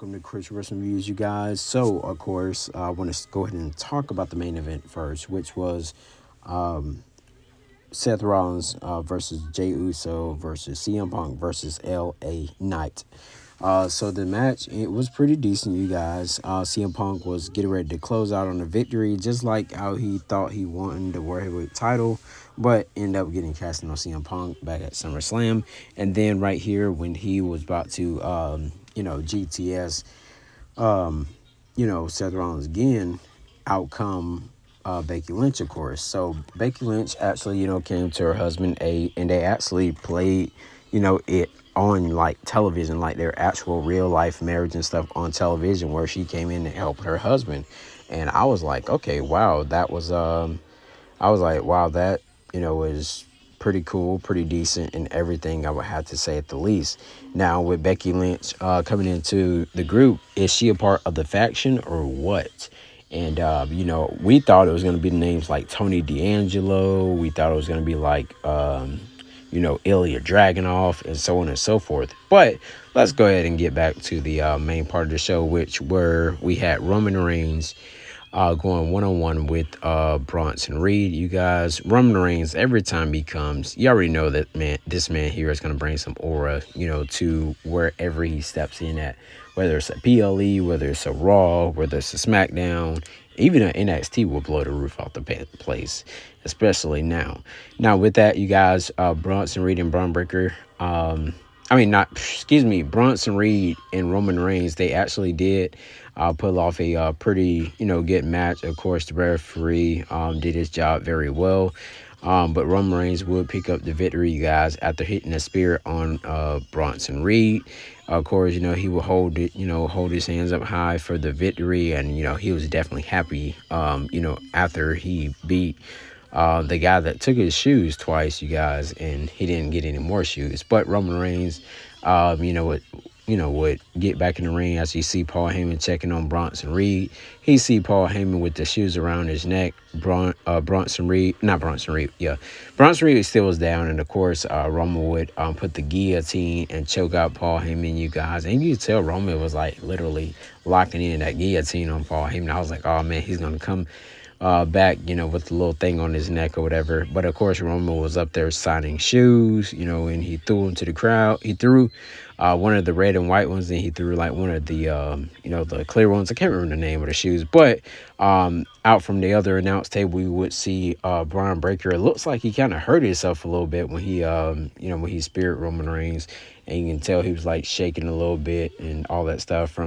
welcome to Chris Wrestling Reviews, you guys. So, of course, I want to go ahead and talk about the main event first, which was Seth Rollins versus Jey Uso versus CM Punk versus LA Knight. So the match, it was pretty decent, you guys. CM Punk was getting ready to close out on a victory, just like how he thought he won the World Heavyweight title, but ended up getting cast in on CM Punk back at SummerSlam. And then right here, when he was about to, GTS, Seth Rollins again, outcome Becky Lynch, of course. So Becky Lynch actually, came to her husband, and they actually played, it on like television, like their actual real life marriage and stuff on television, where she came in and helped her husband. And I was like, okay, wow, that was I was like, wow, that is pretty cool, pretty decent, and everything, I would have to say, at the least. Now with Becky Lynch coming into the group, is she a part of the faction or what? And we thought it was going to be names like Tony D'Angelo. We thought it was going to be like Ilya Dragunov, and so on and so forth. But let's go ahead and get back to the main part of the show, where we had Roman Reigns going one-on-one with Bronson Reed. You guys, Roman Reigns, every time he comes, you already know that this man here is going to bring some aura, to wherever he steps in at, whether it's a PLE, whether it's a Raw, whether it's a SmackDown. Even an NXT will blow the roof off the place, especially now. Now, with that, you guys, Bronson Reed and Bronson Reed and Roman Reigns, they actually did pull off a pretty, good match. Of course, the referee did his job very well. But Roman Reigns would pick up the victory, you guys, after hitting a spear on Bronson Reed. Of course, he would hold his hands up high for the victory. And, he was definitely happy, after he beat the guy that took his shoes twice, you guys, and he didn't get any more shoes. But Roman Reigns, would get back in the ring as you see Paul Heyman checking on Bronson Reed. He see Paul Heyman with the shoes around his neck. Bronson Reed still was down, and of course, Roman would put the guillotine and choke out Paul Heyman, you guys. And you could tell Roman was like literally locking in that guillotine on Paul Heyman. I was like, oh man, he's gonna come back, with the little thing on his neck or whatever. But of course, Roman was up there signing shoes, and he threw them to the crowd. He threw one of the red and white ones, and he threw like one of the, the clear ones. I can't remember the name of the shoes. But out from the other announce table, we would see Braun Breaker. It looks like he kind of hurt himself a little bit when he speared Roman Reigns. And you can tell he was like shaking a little bit and all that stuff from